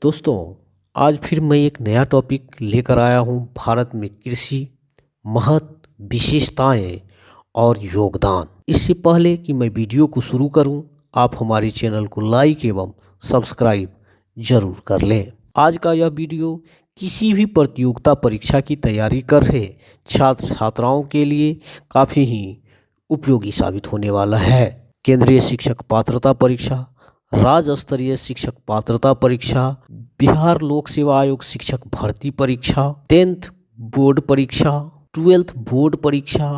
दोस्तों, आज फिर मैं एक नया टॉपिक लेकर आया हूँ। भारत में कृषि महत्व, विशेषताएं और योगदान। इससे पहले कि मैं वीडियो को शुरू करूँ, आप हमारे चैनल को लाइक एवं सब्सक्राइब जरूर कर लें। आज का यह वीडियो किसी भी प्रतियोगिता परीक्षा की तैयारी कर रहे छात्र छात्राओं के लिए काफ़ी ही उपयोगी साबित होने वाला है। केंद्रीय शिक्षक पात्रता परीक्षा, राज्य स्तरीय शिक्षक पात्रता परीक्षा, बिहार लोक सेवा आयोग शिक्षक भर्ती परीक्षा, 10th बोर्ड परीक्षा, 12th बोर्ड परीक्षा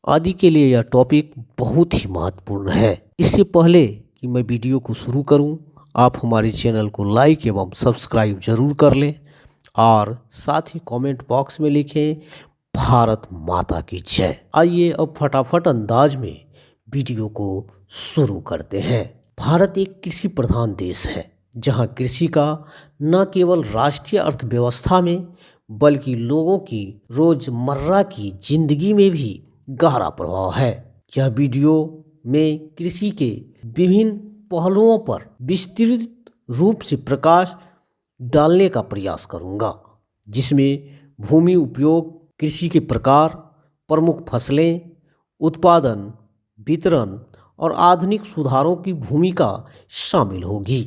आदि के लिए यह टॉपिक बहुत ही महत्वपूर्ण है। इससे पहले कि मैं वीडियो को शुरू करूं, आप हमारे चैनल को लाइक एवं सब्सक्राइब जरूर कर लें और साथ ही कमेंट बॉक्स में लिखें भारत माता की जय। आइए अब फटाफट अंदाज में वीडियो को शुरू करते हैं। भारत एक कृषि प्रधान देश है, जहां कृषि का न केवल राष्ट्रीय अर्थव्यवस्था में बल्कि लोगों की रोजमर्रा की जिंदगी में भी गहरा प्रभाव है। यह वीडियो में कृषि के विभिन्न पहलुओं पर विस्तृत रूप से प्रकाश डालने का प्रयास करूंगा, जिसमें भूमि उपयोग, कृषि के प्रकार, प्रमुख फसलें, उत्पादन, वितरण और आधुनिक सुधारों की भूमिका शामिल होगी।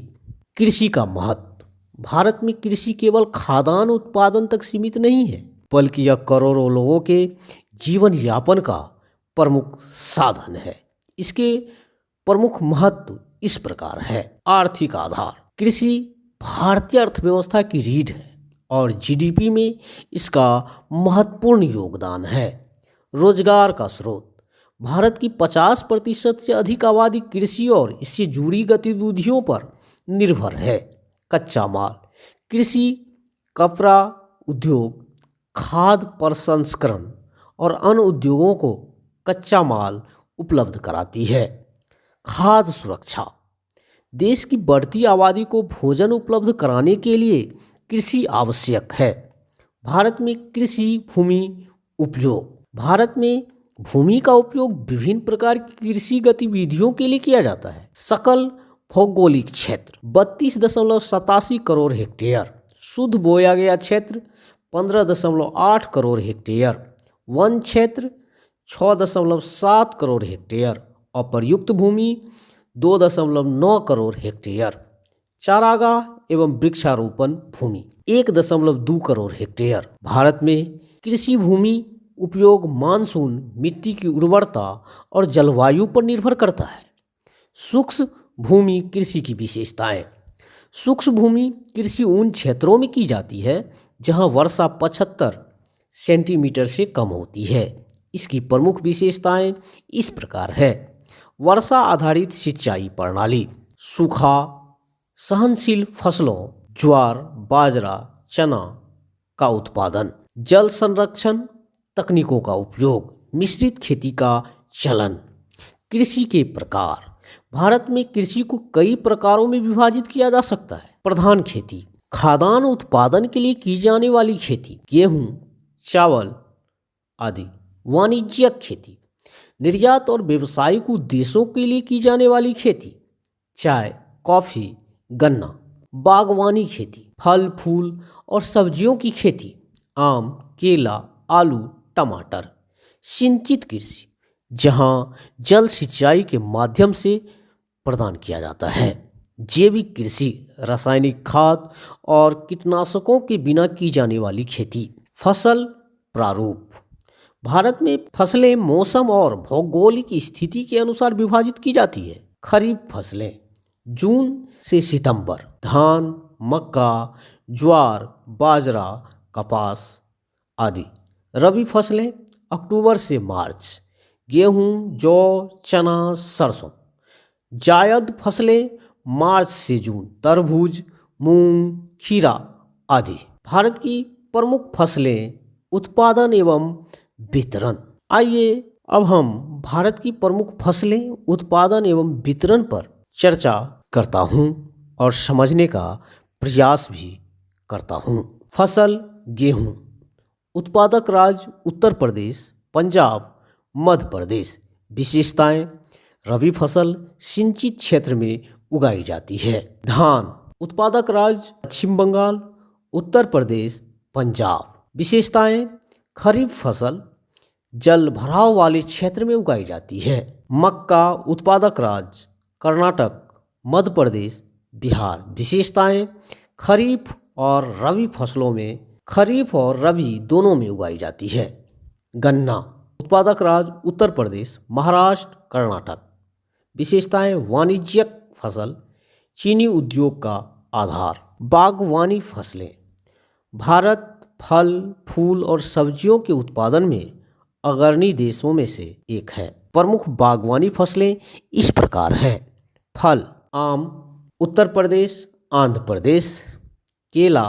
कृषि का महत्व। भारत में कृषि केवल खाद्यान्न उत्पादन तक सीमित नहीं है, बल्कि यह करोड़ों लोगों के जीवन यापन का प्रमुख साधन है। इसके प्रमुख महत्व इस प्रकार है। आर्थिक आधार। कृषि भारतीय अर्थव्यवस्था की रीढ़ है और जीडीपी में इसका महत्वपूर्ण योगदान है। रोजगार का स्रोत। भारत की 50% से अधिक आबादी कृषि और इससे जुड़ी गतिविधियों पर निर्भर है। कच्चा माल। कृषि कपड़ा उद्योग, खाद्य प्रसंस्करण और अन्य उद्योगों को कच्चा माल उपलब्ध कराती है। खाद्य सुरक्षा। देश की बढ़ती आबादी को भोजन उपलब्ध कराने के लिए कृषि आवश्यक है। भारत में कृषि भूमि उपयोग। भारत में भूमि का उपयोग विभिन्न प्रकार की कृषि गतिविधियों के लिए किया जाता है। सकल भौगोलिक क्षेत्र 32.87 करोड़ हेक्टेयर। शुद्ध बोया गया क्षेत्र 15.8 करोड़ हेक्टेयर। वन क्षेत्र 6.7 करोड़ हेक्टेयर। अप्रयुक्त भूमि 2.9 करोड़ हेक्टेयर। चारागाह एवं वृक्षारोपण भूमि 1.2 करोड़ हेक्टेयर। भारत में कृषि भूमि उपयोग मानसून, मिट्टी की उर्वरता और जलवायु पर निर्भर करता है। शुष्क भूमि कृषि की विशेषताएं। शुष्क भूमि कृषि उन क्षेत्रों में की जाती है जहां वर्षा 75 सेंटीमीटर से कम होती है। इसकी प्रमुख विशेषताएं इस प्रकार है। वर्षा आधारित सिंचाई प्रणाली। सूखा सहनशील फसलों ज्वार, बाजरा, चना का उत्पादन। जल संरक्षण तकनीकों का उपयोग। मिश्रित खेती का चलन। कृषि के प्रकार। भारत में कृषि को कई प्रकारों में विभाजित किया जा सकता है। प्रधान खेती। खाद्यान्न उत्पादन के लिए की जाने वाली खेती, गेहूं, चावल आदि। वाणिज्यिक खेती। निर्यात और व्यावसायिक उद्देश्यों के लिए की जाने वाली खेती, चाय, कॉफी, गन्ना। बागवानी खेती। फल फूल और सब्जियों की खेती, आम, केला, आलू, टमाटर। सिंचित कृषि, जहां जल सिंचाई के माध्यम से प्रदान किया जाता है। जैविक कृषि, रासायनिक खाद और कीटनाशकों के बिना की जाने वाली खेती। फसल प्रारूप। भारत में फसलें मौसम और भौगोलिक स्थिति के अनुसार विभाजित की जाती है। खरीफ फसलें जून से सितंबर, धान, मक्का, ज्वार, बाजरा, कपास आदि। रबी फसलें अक्टूबर से मार्च, गेहूं, जौ, चना, सरसों। जायद फसलें मार्च से जून, तरबूज, मूंग, खीरा आदि। भारत की प्रमुख फसलें, उत्पादन एवं वितरण। आइए अब हम भारत की प्रमुख फसलें, उत्पादन एवं वितरण पर चर्चा करता हूं और समझने का प्रयास भी करता हूं। फसल गेहूं। उत्पादक राज्य उत्तर प्रदेश, पंजाब, मध्य प्रदेश। विशेषताएं। रबी फसल सिंचित क्षेत्र में उगाई जाती है। धान उत्पादक राज्य पश्चिम बंगाल, उत्तर प्रदेश, पंजाब। विशेषताएं: खरीफ फसल जल भराव वाले क्षेत्र में उगाई जाती है। मक्का उत्पादक राज्य कर्नाटक, मध्य प्रदेश, बिहार। विशेषताएं: खरीफ और रबी फसलों में खरीफ और रबी दोनों में उगाई जाती है। गन्ना उत्पादक राज्य उत्तर प्रदेश, महाराष्ट्र, कर्नाटक। विशेषताएं: वाणिज्यिक फसल, चीनी उद्योग का आधार। बागवानी फसलें: भारत फल, फूल और सब्जियों के उत्पादन में अग्रणी देशों में से एक है। प्रमुख बागवानी फसलें इस प्रकार हैं। फल: आम उत्तर प्रदेश, आंध्र प्रदेश। केला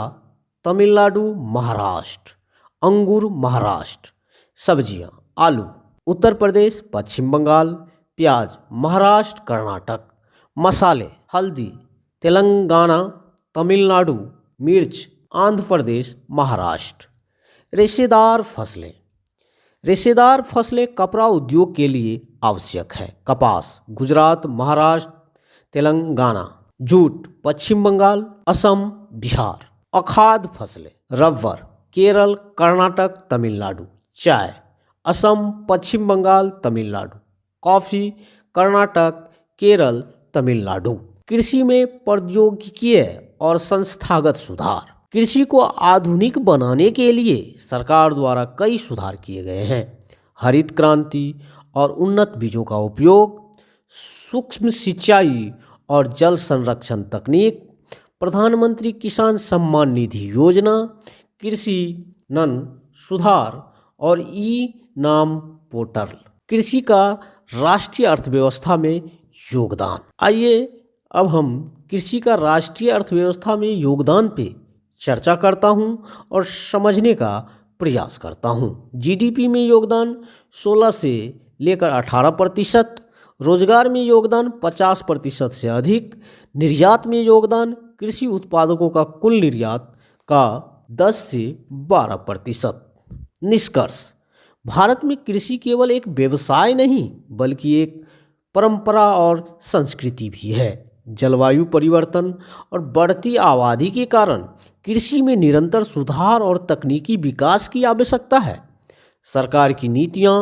तमिलनाडु, महाराष्ट्र। अंगूर महाराष्ट्र। सब्जियां: आलू उत्तर प्रदेश, पश्चिम बंगाल। प्याज महाराष्ट्र, कर्नाटक। मसाले: हल्दी तेलंगाना, तमिलनाडु। मिर्च आंध्र प्रदेश, महाराष्ट्र। रेशेदार फसलें: रेशेदार फसलें कपड़ा उद्योग के लिए आवश्यक है। कपास गुजरात, महाराष्ट्र, तेलंगाना। जूट पश्चिम बंगाल, असम, बिहार। अखाद्य फसलें: रबर केरल, कर्नाटक, तमिलनाडु। चाय असम, पश्चिम बंगाल, तमिलनाडु। कॉफ़ी कर्नाटक, केरल, तमिलनाडु। कृषि में प्रौद्योगिकीय और संस्थागत सुधार: कृषि को आधुनिक बनाने के लिए सरकार द्वारा कई सुधार किए गए हैं। हरित क्रांति और उन्नत बीजों का उपयोग, सूक्ष्म सिंचाई और जल संरक्षण तकनीक, प्रधानमंत्री किसान सम्मान निधि योजना, कृषि नन सुधार और ई नाम पोर्टल। कृषि का राष्ट्रीय अर्थव्यवस्था में योगदान। आइए अब हम कृषि का राष्ट्रीय अर्थव्यवस्था में योगदान पे चर्चा करता हूं और समझने का प्रयास करता हूं। जीडीपी में योगदान 16 से लेकर 18%, रोजगार में योगदान 50% से अधिक, निर्यात में योगदान कृषि उत्पादकों का कुल निर्यात का 10 से 12%। निष्कर्ष: भारत में कृषि केवल एक व्यवसाय नहीं बल्कि एक परंपरा और संस्कृति भी है। जलवायु परिवर्तन और बढ़ती आबादी के कारण कृषि में निरंतर सुधार और तकनीकी विकास की आवश्यकता है। सरकार की नीतियां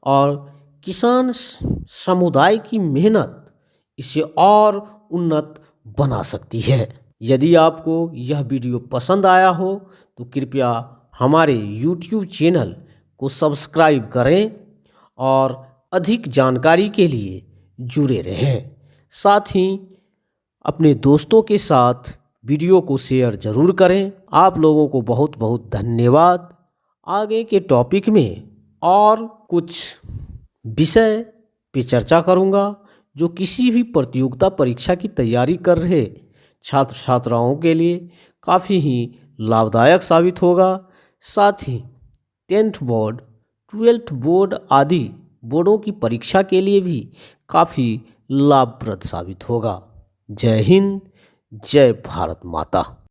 और किसान समुदाय की मेहनत इसे और उन्नत बना सकती है। यदि आपको यह वीडियो पसंद आया हो तो कृपया हमारे YouTube चैनल को सब्सक्राइब करें और अधिक जानकारी के लिए जुड़े रहें। साथ ही अपने दोस्तों के साथ वीडियो को शेयर ज़रूर करें। आप लोगों को बहुत बहुत धन्यवाद। आगे के टॉपिक में और कुछ विषय पे चर्चा करूंगा जो किसी भी प्रतियोगिता परीक्षा की तैयारी कर रहे छात्र छात्राओं के लिए काफ़ी ही लाभदायक साबित होगा। साथ ही 10th बोर्ड, 12th बोर्ड आदि बोर्डों की परीक्षा के लिए भी काफ़ी लाभप्रद साबित होगा। जय हिंद, जय भारत माता।